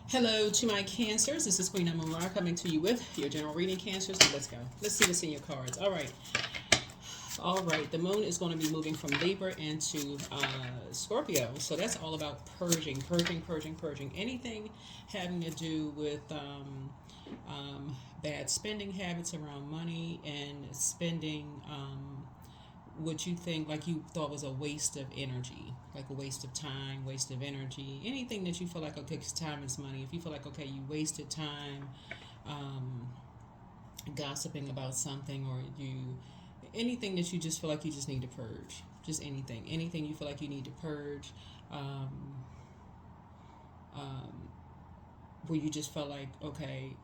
Hello to my Cancers. This is Queen Amun Ra coming to you with your general reading, Cancers. So let's go. Let's see what's in your cards. All right. All right. The moon is going to be moving from Libra into Scorpio. So that's all about purging, purging, purging, purging. Anything having to do with bad spending habits around money and spending what you think like you thought was a waste of energy, like a waste of time, waste of energy, anything that you feel like, okay, 'cause time is money. If you feel like, okay, you wasted time um, gossiping about something, or you anything that you just feel like you just need to purge, just anything you feel like you need to purge, um, um, where you just felt like, okay,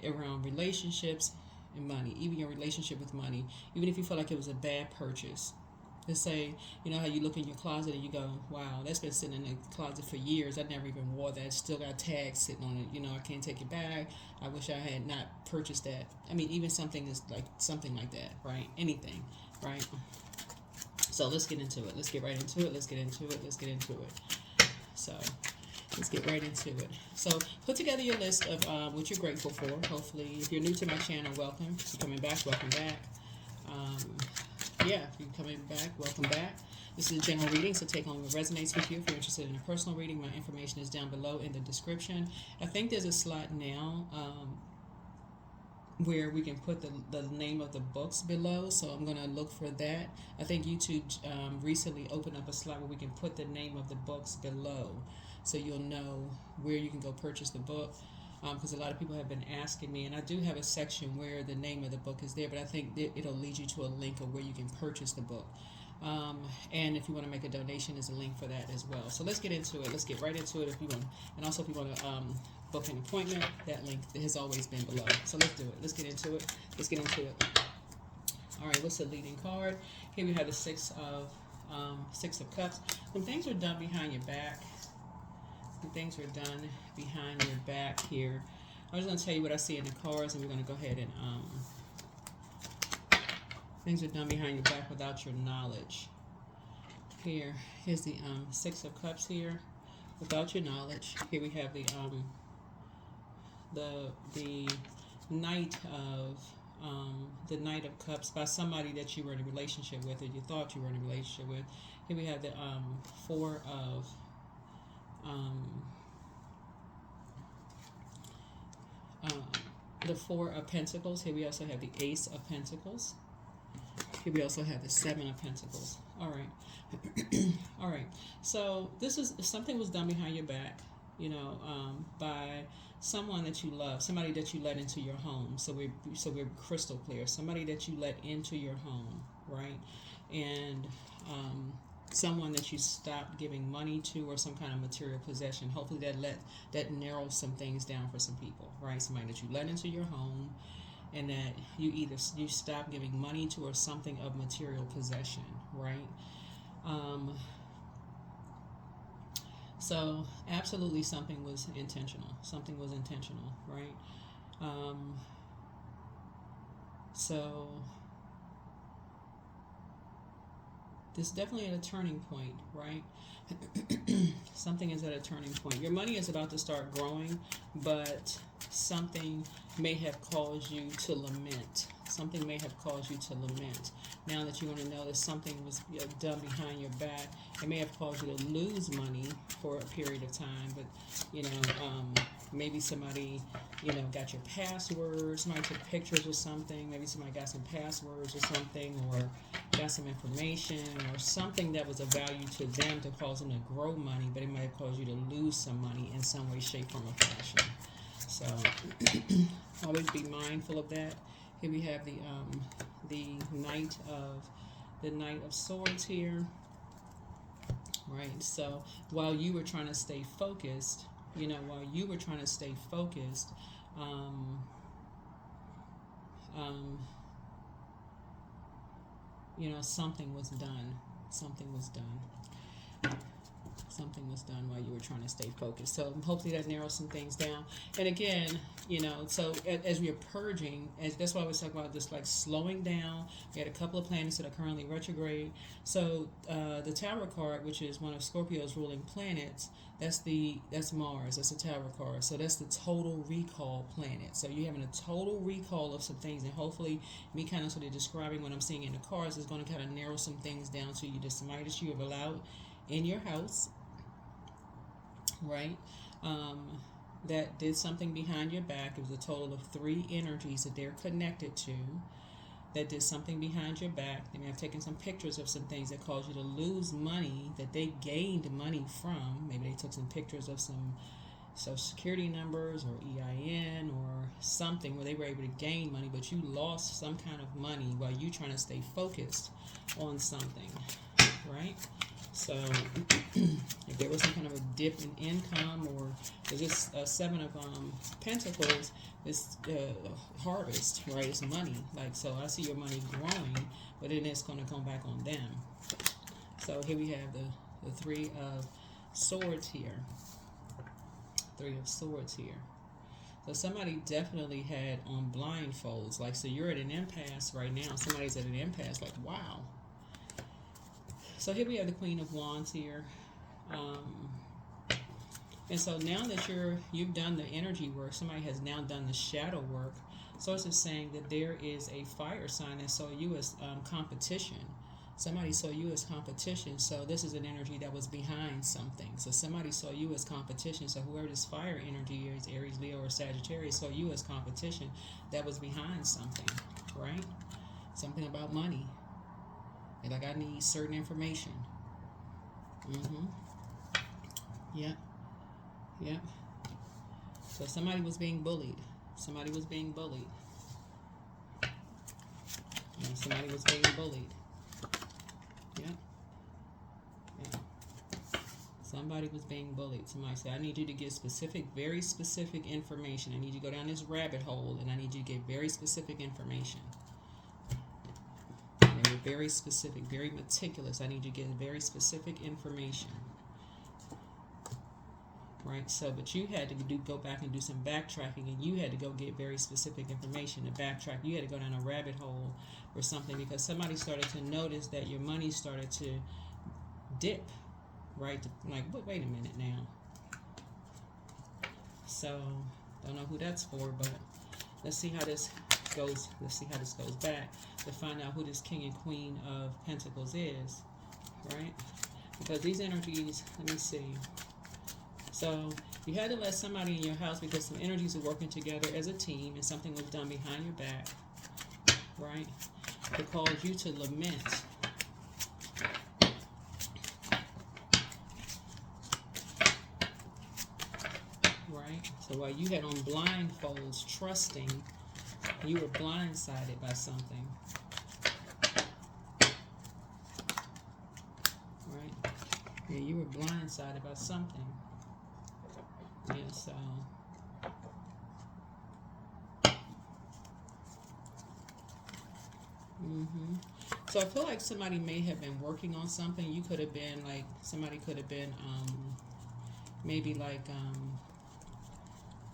around relationships and money, even your relationship with money, even if you feel like it was a bad purchase. Let's say, you know how you look in your closet and you go, wow, that's been sitting in the closet for years. I never even wore that. Still got tags sitting on it. You know, I can't take it back. I wish I had not purchased that. I mean, even something is like something like that, right? Anything, right? So let's get into it. Let's get right into it. Let's get into it. Let's get into it. So let's get right into it. So put together your list of what you're grateful for. Hopefully, if you're new to my channel, welcome. If you're coming back, welcome back. Um, yeah, if you're coming back, welcome back. This is a general reading, so take on what resonates with you. If you're interested in a personal reading, my information is down below in the description. I think there's a slot now where we can put the name of the books below, so I'm going to look for that. I think YouTube recently opened up a slot where we can put the name of the books below, so you'll know where you can go purchase the book, because a lot of people have been asking me, and I do have a section where the name of the book is there, but I think it'll lead you to a link of where you can purchase the book. And if you want to make a donation, there's a link for that as well. So let's get into it. Let's get right into it. If you want, and also if you want to book an appointment, that link has always been below. So let's do it. Let's get into it. Let's get into it. All right. What's the leading card? Here we have the Six of Cups. When things are done behind your back, when things are done behind your back here, I'm just going to tell you what I see in the cards, and we're going to go ahead and things are done behind your back without your knowledge. Here's the Six of Cups here, without your knowledge. Here we have the Knight of the Knight of Cups, by somebody that you were in a relationship with, or you thought you were in a relationship with. Here we have the Four of the Four of Pentacles. Here we also have the Ace of Pentacles. Here we also have the Seven of Pentacles. All right. All right. So this is, something was done behind your back, by someone that you love, somebody that you let into your home. So we're crystal clear. Somebody that you let into your home, right? And someone that you stopped giving money to, or some kind of material possession. Hopefully that narrows some things down for some people, right? Somebody that you let into your home, and that you stop giving money to, or something of material possession, right? So absolutely something was intentional. Something was intentional, right? So this is definitely at a turning point, right? Something is at a turning point. Your money is about to start growing, but something may have caused you to lament. Something may have caused you to lament. Now that you want to know that something was done behind your back, it may have caused you to lose money for a period of time. But maybe somebody got your passwords. Somebody took pictures or something. Maybe somebody got some passwords or something, or got some information or something that was of value to them to cause them to grow money, but it might have caused you to lose some money in some way, shape, form, or fashion. So always be mindful of that. Here we have the Knight of Swords here, right? So while you were trying to stay focused, something was done. Something was done. Something was done while you were trying to stay focused. So hopefully that narrows some things down. And again, you know, so as we are purging, that's why I was talking about this, like slowing down. We had a couple of planets that are currently retrograde. So the Tower card, which is one of Scorpio's ruling planets, that's Mars. That's a Tower card. So that's the total recall planet. So you're having a total recall of some things, and hopefully me kind of sort of describing what I'm seeing in the cards is going to kind of narrow some things down to you. Just somebody that you have allowed in your house, right? That did something behind your back. It was a total of 3 energies that they're connected to that did something behind your back. They may have taken some pictures of some things that caused you to lose money that they gained money from. Maybe they took some pictures of some Social Security numbers or EIN or something where they were able to gain money, but you lost some kind of money while you trying to stay focused on something, right? So if there was some kind of a dip in income, or is this 7 of Pentacles, it's harvest, right? It's money. Like, so I see your money growing, but then it's going to come back on them. So here we have the 3 of Swords here. 3 of Swords here. So somebody definitely had on blindfolds. Like, so you're at an impasse right now. Somebody's at an impasse. Like, wow. So here we have the Queen of Wands here. And so now that you've done the energy work, somebody has now done the shadow work. So it's just saying that there is a fire sign that saw you as competition. Somebody saw you as competition. So this is an energy that was behind something. So somebody saw you as competition. So whoever this fire energy is, Aries, Leo, or Sagittarius, saw you as competition that was behind something, right? Something about money. They're like, I need certain information. Yep. Yep. So somebody was being bullied. Somebody was being bullied. And somebody was being bullied. Yep. Yeah. Somebody was being bullied. Somebody said, I need you to get specific, very specific information. I need you to go down this rabbit hole, and I need you to get very specific information. And they were very specific, very meticulous. I need you to get very specific information. Right, so but you had to go back and do some backtracking, and you had to go get very specific information to backtrack. You had to go down a rabbit hole or something, because somebody started to notice that your money started to dip, right? Like, wait a minute now. So don't know who that's for, but let's see how this goes. Let's see how this goes back to find out who this King and Queen of Pentacles is, right? Because these energies, let me see. So you had to let somebody in your house, because some energies are working together as a team, and something was done behind your back, right? To cause you to lament. Right? So while you had on blindfolds, trusting, you were blindsided by something. Right? Yeah, you were blindsided by something. Yeah, so so I feel like somebody may have been working on something. You could have been like, somebody could have been maybe like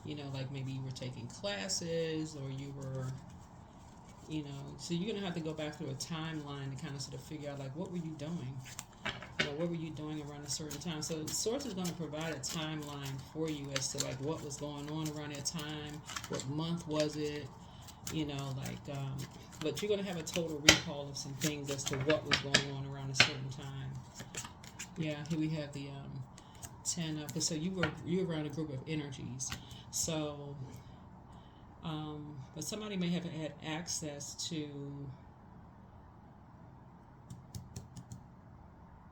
you know, like maybe you were taking classes, or you were, you know, so you're gonna have to go back through a timeline to kind of sort of figure out, like, what were you doing? What were you doing around a certain time? So Source is going to provide a timeline for you as to like what was going on around that time, what month was it, you know, like, but you're going to have a total recall of some things as to what was going on around a certain time. Yeah, here we have the 10 of, so you were around a group of energies. So, but somebody may have had access to,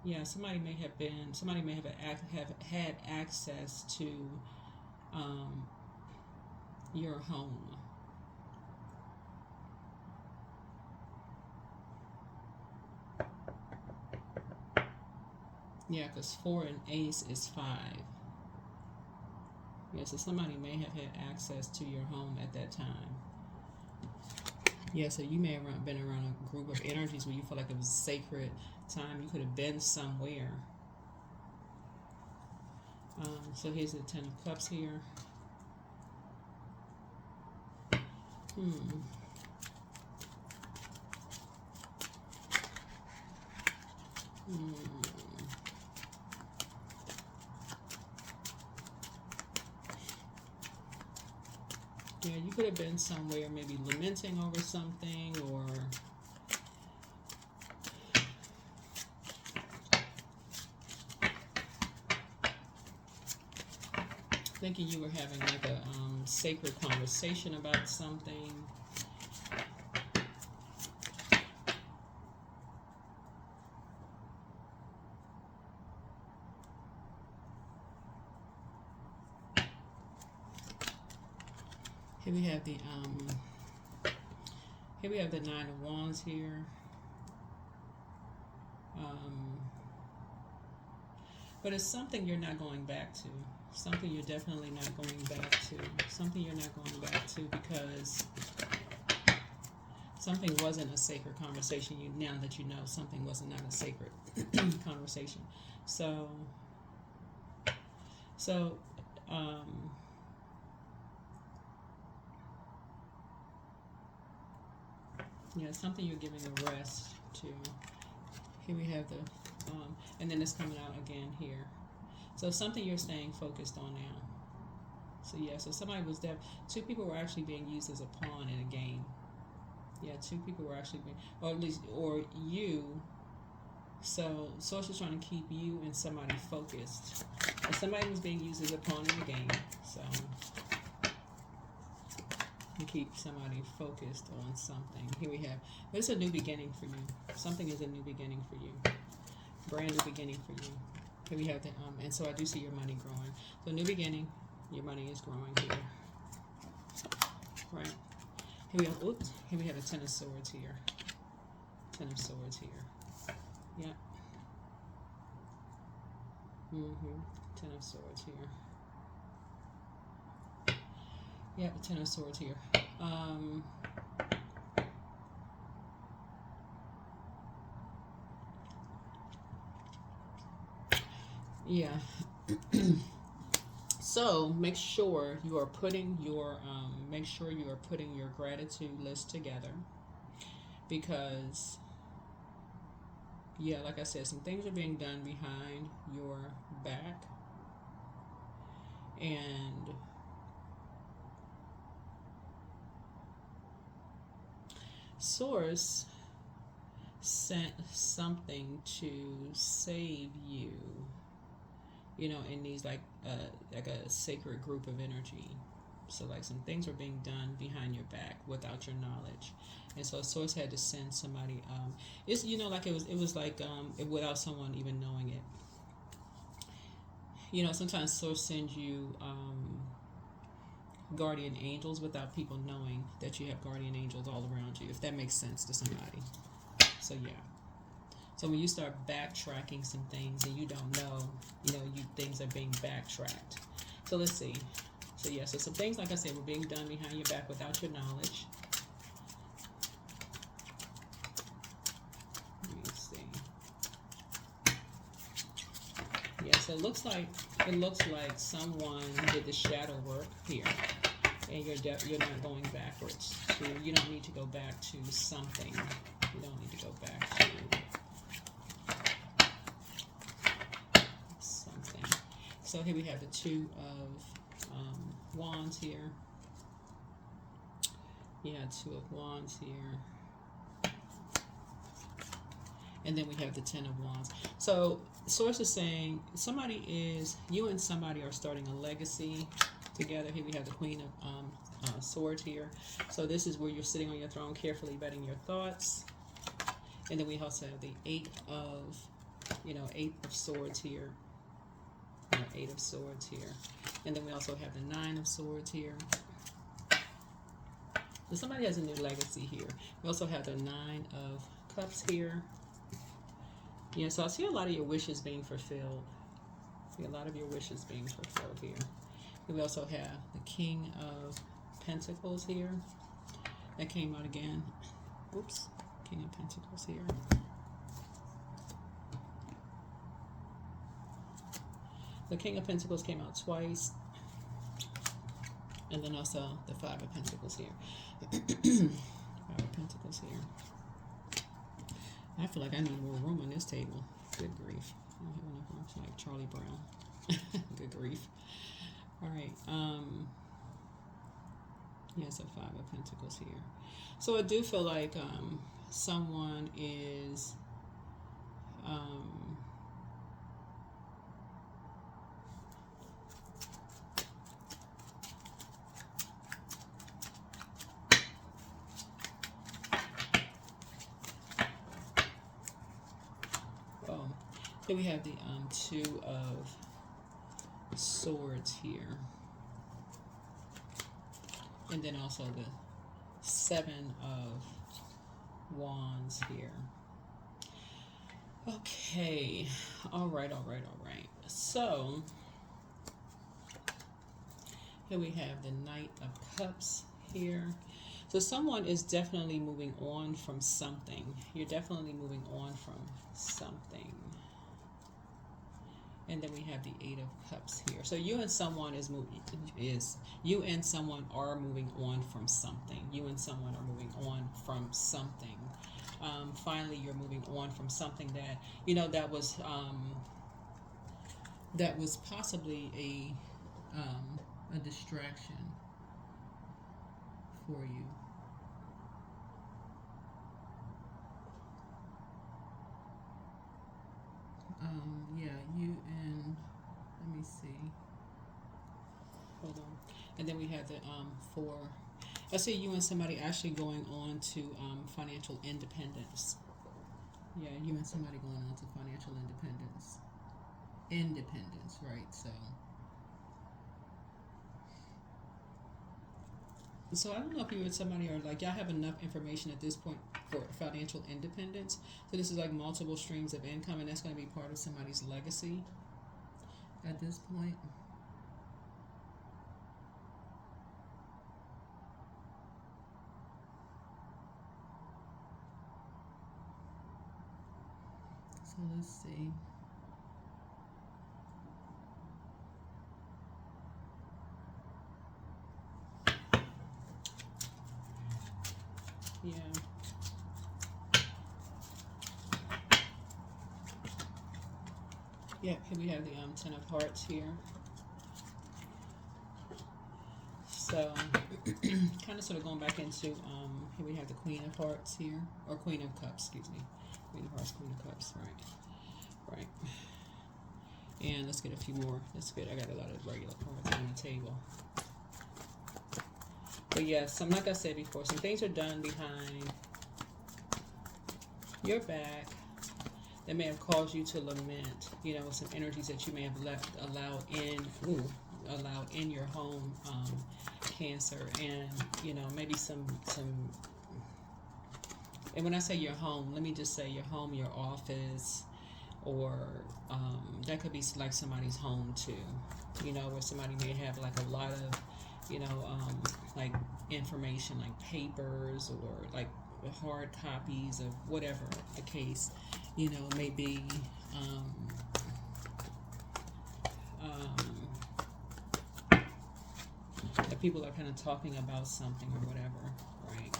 yeah, somebody may have had access to your home. Yeah, because 4 and Ace is 5. Yeah, so somebody may have had access to your home at that time. Yeah, so you may have been around a group of energies where you feel like it was a sacred time. You could have been somewhere. So here's the Ten of Cups here. Hmm. Yeah, you could have been somewhere maybe lamenting over something, or thinking you were having like a sacred conversation about something. Here we have the Nine of Wands here. But it's something you're not going back to. Something you're definitely not going back to. Something you're not going back to because something wasn't a sacred conversation. Now that you know something wasn't not a sacred conversation. So yeah, something you're giving a rest to. Here we have the and then it's coming out again here. So something you're staying focused on now. So yeah, so somebody was there. Two people were actually being used as a pawn in a game. Yeah, two people were actually being, or at least, or you. So Source was trying to keep you and somebody focused. And somebody was being used as a pawn in the game. So you keep somebody focused on something. Here we have, it's a new beginning for you. Something is a new beginning for you. Brand new beginning for you. Here we have the, and so I do see your money growing. So new beginning, your money is growing here. Right. Here we have, oops, here we have a Ten of Swords here. Ten of Swords here. Yeah. Ten of Swords here. Yeah, the Ten of Swords here. Yeah. So make sure you are putting your gratitude list together, because yeah, like I said, some things are being done behind your back, and Source sent something to save you, in these like a sacred group of energy. So like some things were being done behind your back without your knowledge, and so Source had to send somebody. It's like it was like without someone even knowing it. Sometimes Source sends you guardian angels without people knowing that you have guardian angels all around you. If that makes sense to somebody. So yeah. So when you start backtracking some things and you don't know, things are being backtracked. So let's see. So yeah, so some things, like I said, were being done behind your back without your knowledge. Let me see. Yeah, so it looks like someone did the shadow work here, and you're not going backwards. You don't need to go back to something. You don't need to go back to something. So here we have the Two of Wands here. Yeah, Two of Wands here. And then we have the Ten of Wands. So Source is saying you and somebody are starting a legacy together. Here we have the Queen of Swords here. So this is where you're sitting on your throne, carefully vetting your thoughts. And then we also have the Eight of Swords here. Eight of Swords here. And then we also have the Nine of Swords here. So somebody has a new legacy here. We also have the Nine of Cups here. Yeah, so I see a lot of your wishes being fulfilled. I see a lot of your wishes being fulfilled here. And we also have the King of Pentacles here. That came out again. Oops. King of Pentacles here. The King of Pentacles came out twice. And then also the Five of Pentacles here. Five of Pentacles here. I feel like I need more room on this table. Good grief. I don't have enough room. It's like Charlie Brown. Good grief. All right. Yes, a Five of Pentacles here. So I do feel like someone is here we have the Two of Swords here. And then also the Seven of Wands here. Okay. All right. So, here we have the Knight of Cups here. So someone is definitely moving on from something. You're definitely moving on from something. And then we have the Eight of Cups here. So you and someone you and someone are moving on from something. You and someone are moving on from something. Finally, you're moving on from something that that was possibly a distraction for you. Yeah, you and, let me see. Hold on. And then we have the I see you and somebody actually going on to financial independence. Yeah, you and somebody going on to financial independence. Independence, right? So I don't know if you and somebody are like, y'all have enough information at this point for financial independence. So this is like multiple streams of income, and that's going to be part of somebody's legacy at this point. So let's see. Yeah. Yeah, here we have the Ten of Hearts here. So, kind of sort of going back into, here we have the Queen of Hearts here, or Queen of Cups, excuse me. Queen of Hearts, Queen of Cups, right. And let's get a few more. That's good. I got a lot of regular cards on the table. But yes, like I said before, some things are done behind your back that may have caused you to lament, some energies that you may have allowed in your home, Cancer, and maybe some. And when I say your home, let me just say your home, your office, or that could be like somebody's home too, where somebody may have like a lot of, like information, like papers or like hard copies of whatever the case, may be. That people are kind of talking about something or whatever, right?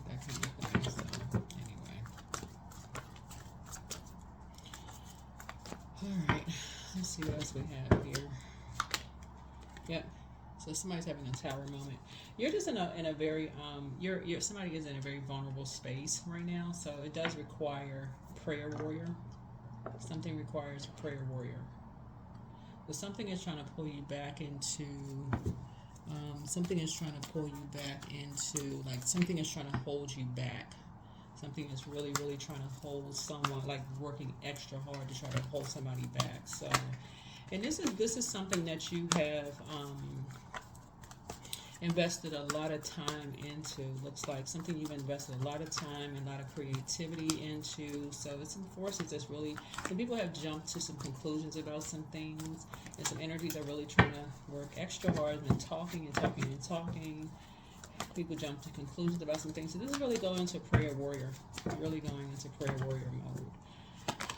That kind of thing. So, anyway. All right. Let's see what else we have here. Yep. So somebody's having a tower moment. You're just in a very somebody is in a very vulnerable space right now. So it does require prayer warrior. Something requires prayer warrior. But something is trying to pull you back into. Something is trying to pull you back into, like, something is trying to hold you back. Something is really, really trying to hold someone, like working extra hard to try to hold somebody back. So, and this is something that you have invested a lot of time into. Looks like something you've invested a lot of time and a lot of creativity into. So it's some forces that's really, some people have jumped to some conclusions about some things, and some energies are really trying to work extra hard and talking and talking and talking. People jump to conclusions about some things. So this is really going into prayer warrior. Really going into prayer warrior mode.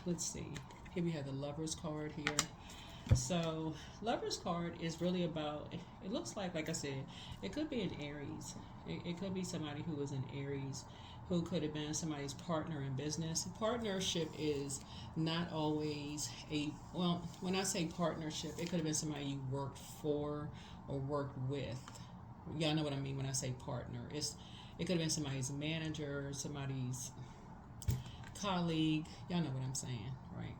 Let's see. Here we have the Lovers card here. So Lovers card is really about, it looks like I said, it could be an Aries. It could be somebody who is an Aries, who could have been somebody's partner in business. Partnership is not always well, when I say partnership, it could have been somebody you worked for or worked with. Y'all know what I mean when I say partner. It could have been somebody's manager, somebody's colleague. Y'all know what I'm saying, right?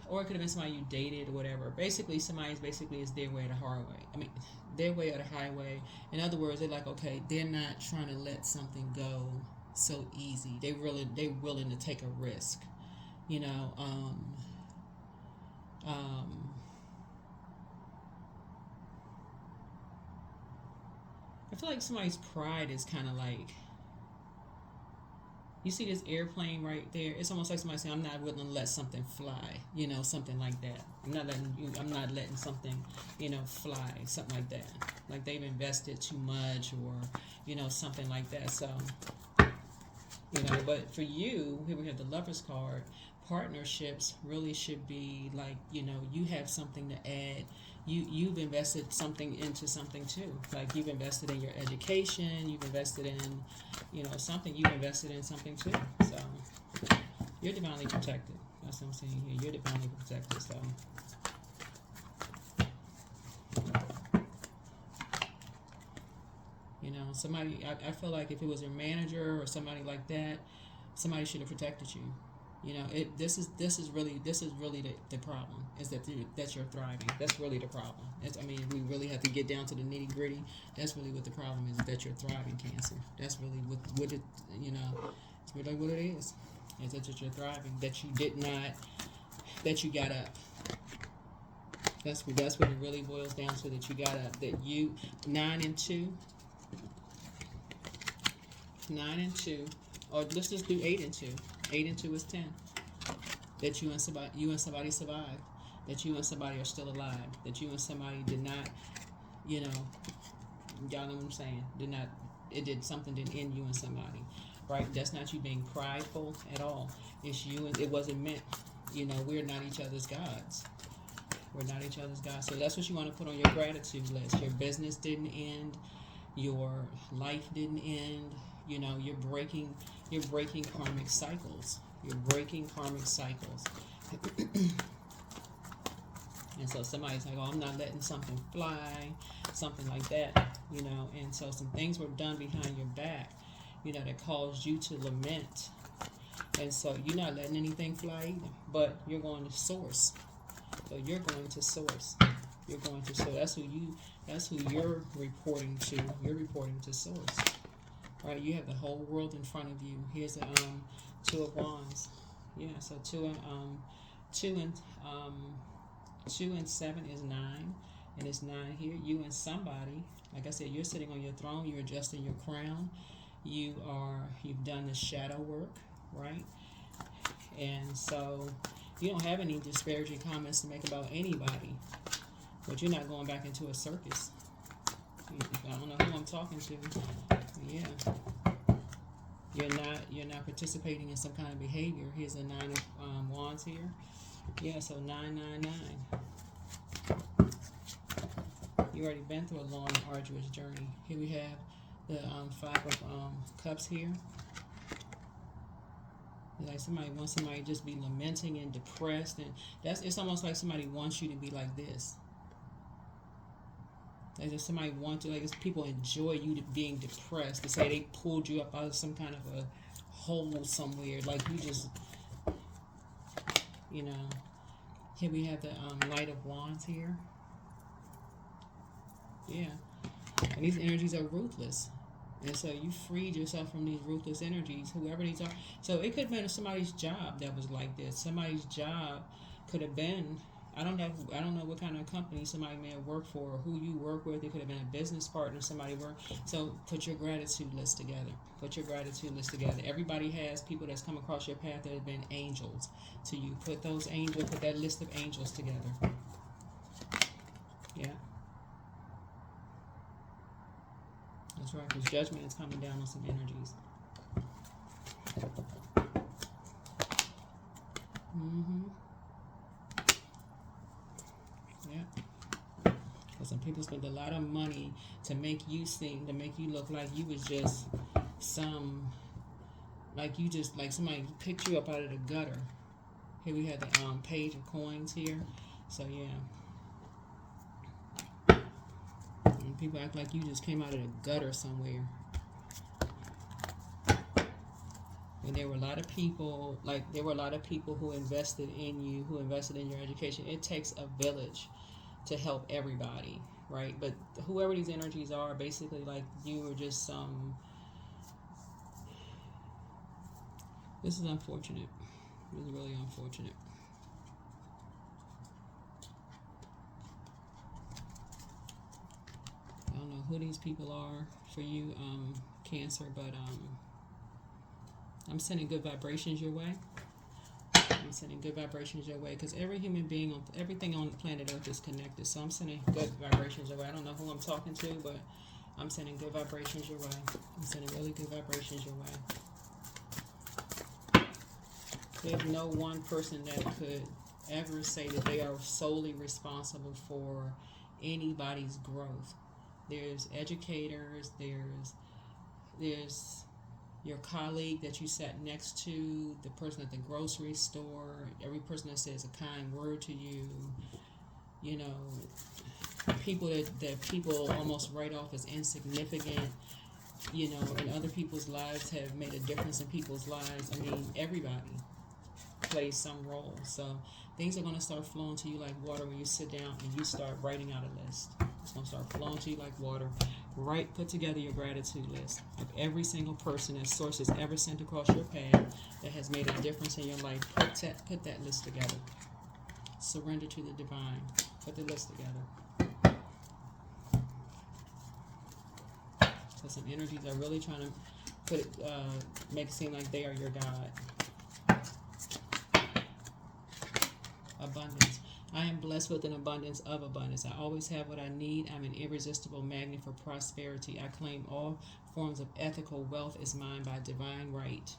Or it could have been somebody you dated or whatever. Basically, somebody's is their way or the highway. Their way or the highway. In other words, they're like, okay, they're not trying to let something go so easy. They're willing to take a risk. You know, I feel like somebody's pride is kind of like, you see this airplane right there? It's almost like somebody saying, I'm not willing to let something fly, you know, something like that. I'm not letting something, you know, fly, something like that. Like they've invested too much or, you know, something like that. So, you know, but for you, here we have the Lovers card. Partnerships really should be like, you know, you have something to add. You've invested something into something too. Like you've invested in your education, you've invested in, you know, something, you've invested in something too. So you're divinely protected. That's what I'm saying here. You're divinely protected. So you know, somebody, I feel like if it was your manager or somebody like that, somebody should have protected you. You know, this is really the problem, is that you're thriving. That's really the problem. We really have to get down to the nitty gritty. That's really what the problem is, that you're thriving, Cancer. That's really what it, you know, it's really what it is that you're thriving, that you did not, that you got up. That's what it really boils down to, that you got up, that you, 9 and 2, or let's just do 8 and 2. 8 and 2 is 10. That you and somebody survived. That you and somebody are still alive. That you and somebody did not, you know, y'all know what I'm saying. Something didn't end you and somebody, right? That's not you being prideful at all. It's you, and it wasn't meant. You know, we're not each other's gods. We're not each other's gods. So that's what you want to put on your gratitude list. Your business didn't end. Your life didn't end. You know, you're breaking karmic cycles. You're breaking karmic cycles. And so somebody's like, oh, I'm not letting something fly, something like that, you know. And so some things were done behind your back, you know, that caused you to lament. And so you're not letting anything fly either, but you're going to source. So you're going to source. You're going to source. That's who you're reporting to. You're reporting to source. Right, you have the whole world in front of you. Here's the 2 of Wands. Yeah, so 2 and 7 is 9, and it's 9 here. You and somebody, like I said, you're sitting on your throne. You're adjusting your crown. You've done the shadow work, right? And so you don't have any disparaging comments to make about anybody, but you're not going back into a circus. I don't know who I'm talking to. Yeah, you're not participating in some kind of behavior. Here's a 9 of Wands here. Yeah, so 999. You already been through a long, arduous journey. Here we have the 5 of Cups here. Like somebody wants somebody to just be lamenting and depressed, and it's almost like somebody wants you to be like this. Like if somebody wants to, like if people enjoy you being depressed, to say they pulled you up out of some kind of a hole somewhere, like you just, you know. Here we have the Knight of Wands here. Yeah, and these energies are ruthless, and so you freed yourself from these ruthless energies, whoever these are. So it could have been somebody's job that was like this. Somebody's job could have been, I don't know what kind of company somebody may have worked for, or who you work with. It could have been a business partner, somebody worked. So put your gratitude list together. Put your gratitude list together. Everybody has people that's come across your path that have been angels to you. Put that list of angels together. Yeah. That's right, because judgment is coming down on some energies. Yeah. Because some people spend a lot of money to make you look like you was just some, like you just, like somebody picked you up out of the gutter. Here we have the page of coins here. So yeah. And people act like you just came out of the gutter somewhere. And there were a lot of people, who invested in you, who invested in your education. It takes a village to help everybody, right? But whoever these energies are, basically, like, you were just some. This is unfortunate. This is really unfortunate. I don't know who these people are for you, Cancer, but I'm sending good vibrations your way. I'm sending good vibrations your way, because every human being, everything on planet Earth is connected. So I'm sending good vibrations your way. I don't know who I'm talking to, but I'm sending good vibrations your way. I'm sending really good vibrations your way. There's no one person that could ever say that they are solely responsible for anybody's growth. There's educators, there's your colleague that you sat next to, the person at the grocery store, every person that says a kind word to you, you know, people that people almost write off as insignificant, you know, and other people's lives have made a difference in people's lives. I mean, everybody plays some role. So things are going to start flowing to you like water when you sit down and you start writing out a list. It's going to start flowing to you like water. Put together your gratitude list of every single person that source has ever sent across your path that has made a difference in your life. Put that list together. Surrender to the divine. Put the list together. So some energies are really trying to make it seem like they are your God. Abundance. I am blessed with an abundance of abundance. I always have what I need. I'm an irresistible magnet for prosperity. I claim all forms of ethical wealth is mine by divine right.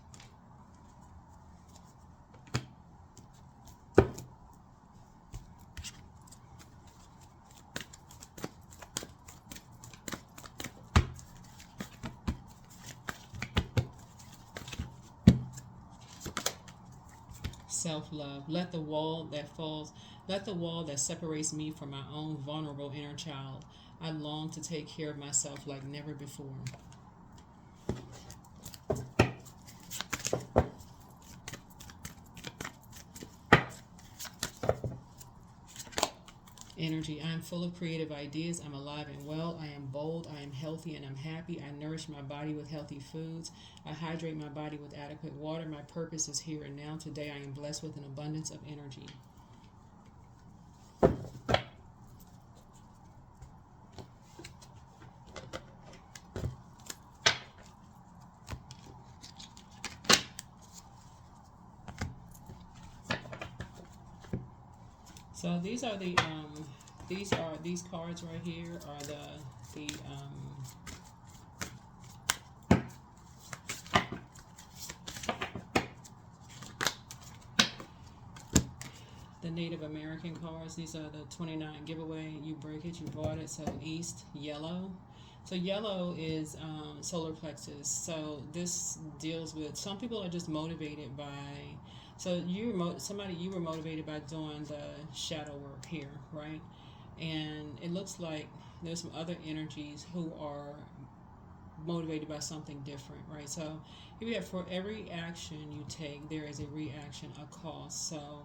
Self-love. Let the wall that separates me from my own vulnerable inner child. I long to take care of myself like never before. Energy. I am full of creative ideas. I'm alive and well. I am bold. I am healthy and I'm happy. I nourish my body with healthy foods. I hydrate my body with adequate water. My purpose is here and now. Today I am blessed with an abundance of energy. So these cards right here are the Native American cards. These are the 29 giveaway. You break it, you bought it. So East, yellow. So yellow is solar plexus. So this deals with, some people are just motivated by. So you were motivated by doing the shadow work here, right? And it looks like there's some other energies who are motivated by something different, right? So here we have, for every action you take, there is a reaction, a cost. So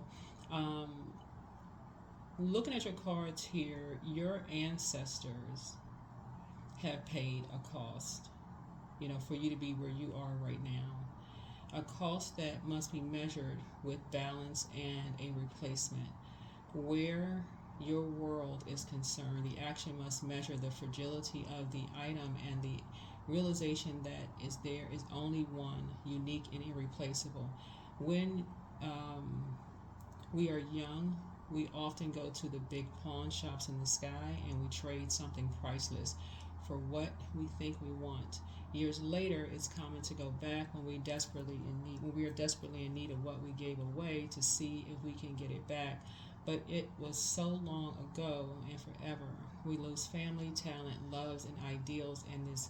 looking at your cards here, your ancestors have paid a cost, you know, for you to be where you are right now. A cost that must be measured with balance and a replacement. Where your world is concerned, the action must measure the fragility of the item and the realization that there is only one, unique and irreplaceable. When we are young, we often go to the big pawn shops in the sky and we trade something priceless for what we think we want. Years later, it's common to go back when we are desperately in need of what we gave away to see if we can get it back. But it was so long ago and forever. We lose family, talent, loves, and ideals in this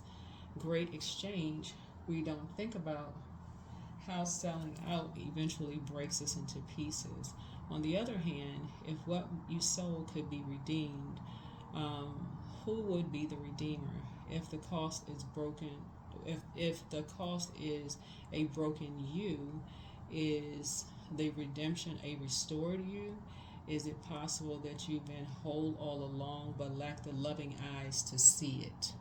great exchange. We don't think about how selling out eventually breaks us into pieces. On the other hand, if what you sold could be redeemed, um, who would be the redeemer? If the cost is broken, if the cost is a broken you, is the redemption a restored you? Is it possible that you've been whole all along but lack the loving eyes to see it?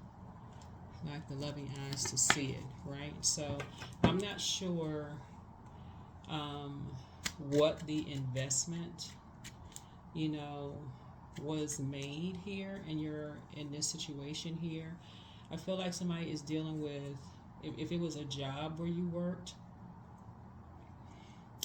Lack the loving eyes to see it, right? So I'm not sure um, what the investment, you know, was made here in this situation here. I feel like somebody is dealing with, if it was a job where you worked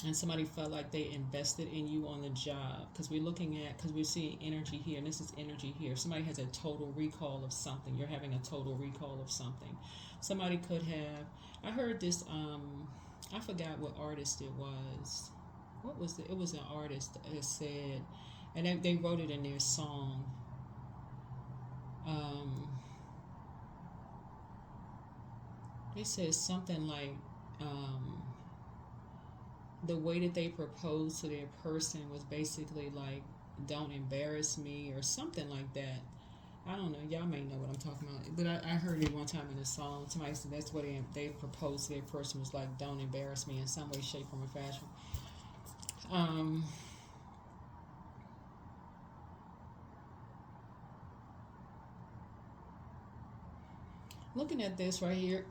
and somebody felt like they invested in you on the job, because we're seeing energy here, and this is energy here. Somebody has a total recall of something. You're having a total recall of something. Somebody could have, I heard this, I forgot what artist it was. What was it? It was an artist that said, and they wrote it in their song. They said something like, the way that they proposed to their person was basically like, don't embarrass me, or something like that. I don't know. Y'all may know what I'm talking about. But I heard it one time in a song. Somebody said that's what they proposed to their person, was like, don't embarrass me in some way, shape, form, or fashion. Looking at this right here,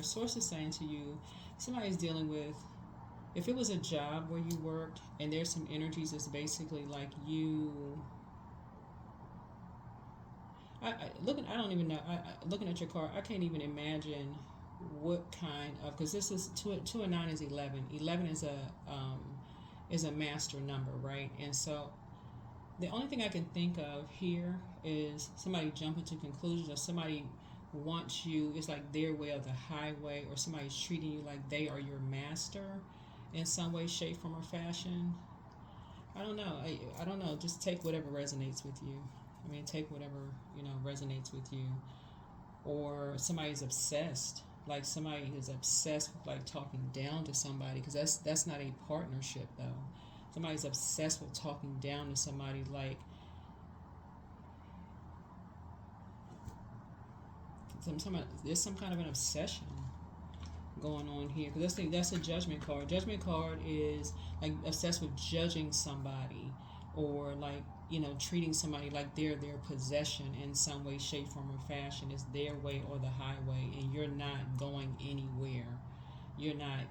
source is saying to you, somebody's dealing with, if it was a job where you worked and there's some energies that's basically like you, I don't even know, looking at your card, I can't even imagine what kind of, because this is 2 and 9 is 11. 11 is a master number, right? And so the only thing I can think of here is somebody jumping to conclusions, or somebody wants you, it's like their way of the highway, or somebody's treating you like they are your master in some way, shape, form, or fashion. I don't know. I don't know. Just take whatever resonates with you. I mean, take whatever, resonates with you. Or somebody's obsessed. Like somebody is obsessed with like talking down to somebody, because that's not a partnership though. Somebody's obsessed with talking down to somebody, like there's some kind of an obsession going on here, because that's a judgment card. Judgment card is like obsessed with judging somebody, or like treating somebody like they're their possession in some way, shape, form, or fashion. It's their way or the highway, and you're not going anywhere. You're not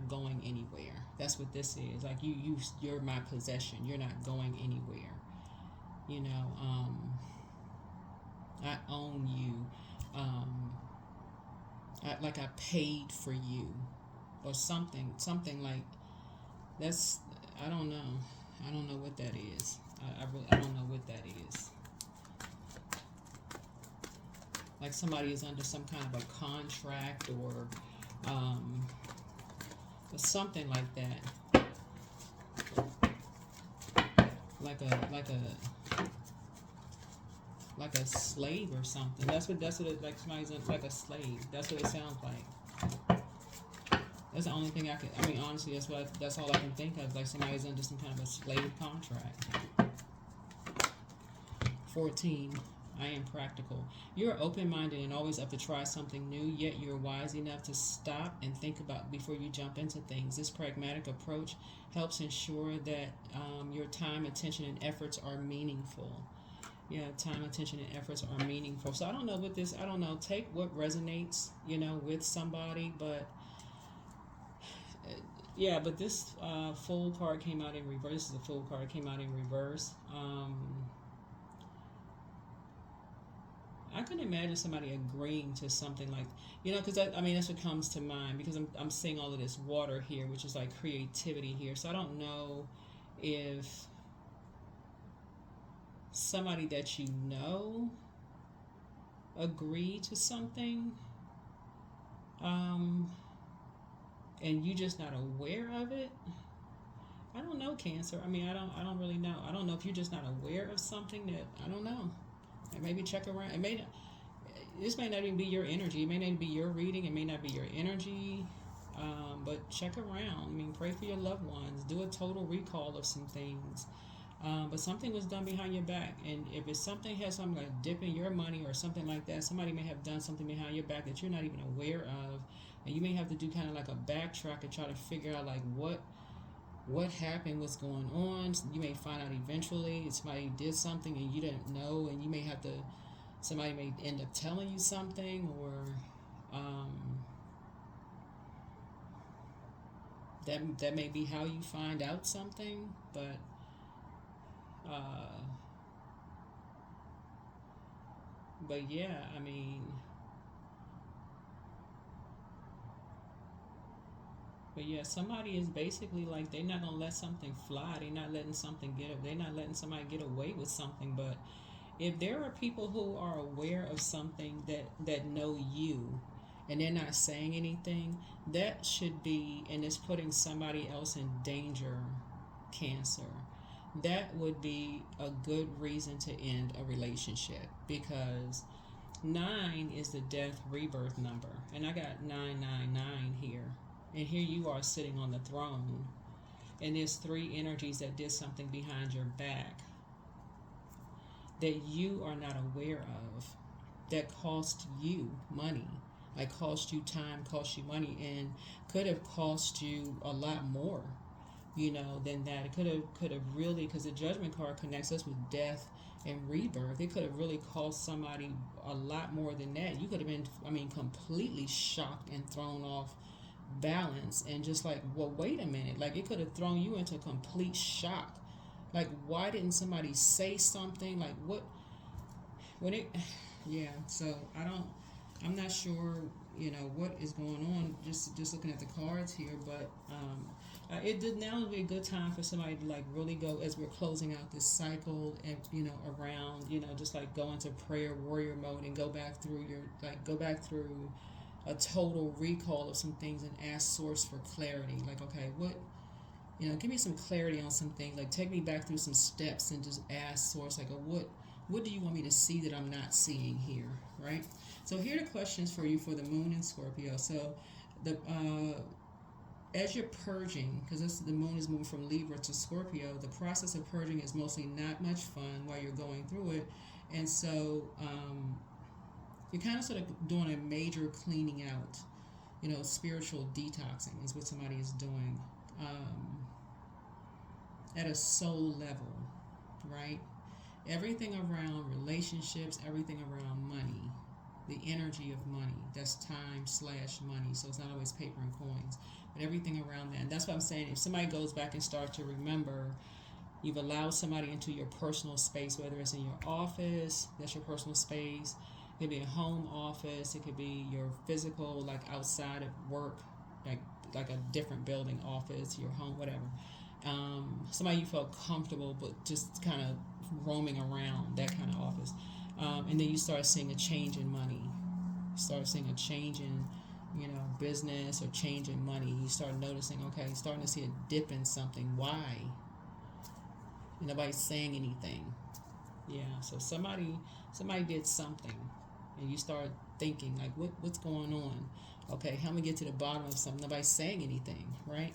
going anywhere. That's what this is. Like you're my possession. You're not going anywhere. I own you. I paid for you, or something like that's. I don't know. I don't know what that is. I don't know what that is. Like somebody is under some kind of a contract, or something like that. Like a slave or something. That's what it, like somebody's like a slave. That's what it sounds like. That's the only thing I mean, honestly, that's all I can think of. Like somebody's under some kind of a slave contract. 14. I am practical. You're open-minded and always up to try something new, yet you're wise enough to stop and think about before you jump into things. This pragmatic approach helps ensure that your time, attention, and efforts are meaningful. Yeah, time, attention, and efforts are meaningful. So I don't know what this, I don't know, take what resonates, with somebody, but yeah, but this full card came out in reverse. This is a full card, came out in reverse. I can imagine somebody agreeing to something like, because that's what comes to mind, because I'm seeing all of this water here, which is like creativity here. So I don't know if somebody that you know agree to something, um, and you just not aware of it. I don't know, Cancer. I mean, I don't really know. I don't know if you're just not aware of something that I don't know. And maybe check around. It may not, this may not even be your energy. It may not be your reading. It may not be your energy. But check around. I mean, pray for your loved ones. Do a total recall of some things. But something was done behind your back, and if it's something has something like dipping your money or something like that, somebody may have done something behind your back that you're not even aware of, and you may have to do kind of like a backtrack and try to figure out like what happened, what's going on. You may find out eventually somebody did something and you didn't know, and you may have to. Somebody may end up telling you something, or that may be how you find out something, but. Uh, but yeah, I mean, but yeah, somebody is basically like they're not gonna let something fly. They're not letting something get up. They're not letting somebody get away with something. But if there are people who are aware of something that know you, and they're not saying anything, that should be, and it's putting somebody else in danger. Cancer. That would be a good reason to end a relationship, because 9 is the death rebirth number, and I got 999 here, and here you are sitting on the throne, and there's 3 energies that did something behind your back that you are not aware of, that cost you money, like cost you time, cost you money, and could have cost you a lot more, than that. It could have really, because the Judgment card connects us with death and rebirth. It could have really cost somebody a lot more than that. You could have been, completely shocked and thrown off balance, and just like, well, wait a minute. Like, it could have thrown you into complete shock. Like, why didn't somebody say something? Like, what? When it, yeah. So I'm not sure, what is going on. Just looking at the cards here, but it did now would be a good time for somebody to like really go, as we're closing out this cycle, and around, just like go into prayer warrior mode and go back through a total recall of some things and ask source for clarity. Like, okay, what, give me some clarity on some things. Like, take me back through some steps and just ask source, like, what do you want me to see that I'm not seeing here, right? So here are the questions for you for the moon in Scorpio. So the as you're purging, because the moon is moving from Libra to Scorpio, the process of purging is mostly not much fun while you're going through it. And so you're kind of sort of doing a major cleaning out, spiritual detoxing is what somebody is doing at a soul level, right? Everything around relationships, everything around money, the energy of money, that's time/money. So it's not always paper and coins, but everything around that. And that's what I'm saying. If somebody goes back and starts to remember, you've allowed somebody into your personal space, whether it's in your office, that's your personal space. It could be a home office. It could be your physical, like outside of work, like a different building office, your home, whatever. Somebody you felt comfortable, but just kind of roaming around, that kind of office. And then you start seeing a change in money. You start seeing a change in, business, or change in money. You start noticing, okay, you're starting to see a dip in something. Why? And nobody's saying anything. Yeah, so somebody did something, and you start thinking, like, what's going on? Okay, help me get to the bottom of something. Nobody's saying anything, right?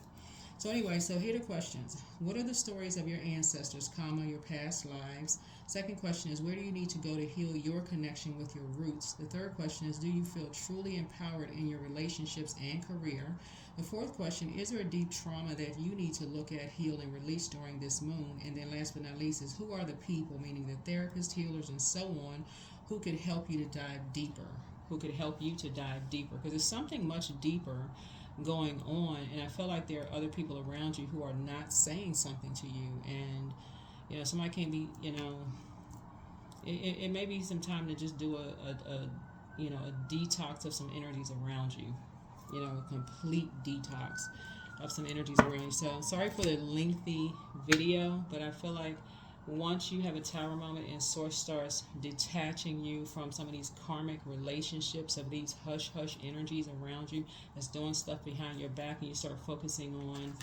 So anyway, so here are the questions. What are the stories of your ancestors, your past lives? Second question is, where do you need to go to heal your connection with your roots? The third question is, do you feel truly empowered in your relationships and career? The fourth question, is there a deep trauma that you need to look at, heal, and release during this moon? And then last but not least is, who are the people, meaning the therapists, healers, and so on, who could help you to dive deeper? Who could help you to dive deeper? Because there's something much deeper going on, and I feel like there are other people around you who are not saying something to you, and somebody can be, it may be some time to just do a detox of some energies around you, a complete detox of some energies around you. So sorry for the lengthy video, but I feel like Once you have a tower moment and source starts detaching you from some of these karmic relationships, of these hush hush energies around you that's doing stuff behind your back, and you start focusing on,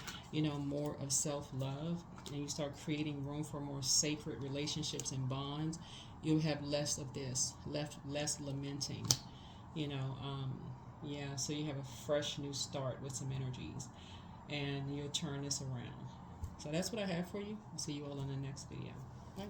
more of self-love, and you start creating room for more sacred relationships and bonds, you'll have less of this, less lamenting, yeah, so you have a fresh new start with some energies, and you'll turn this around. So that's what I have for you. I'll see you all in the next video. Bye.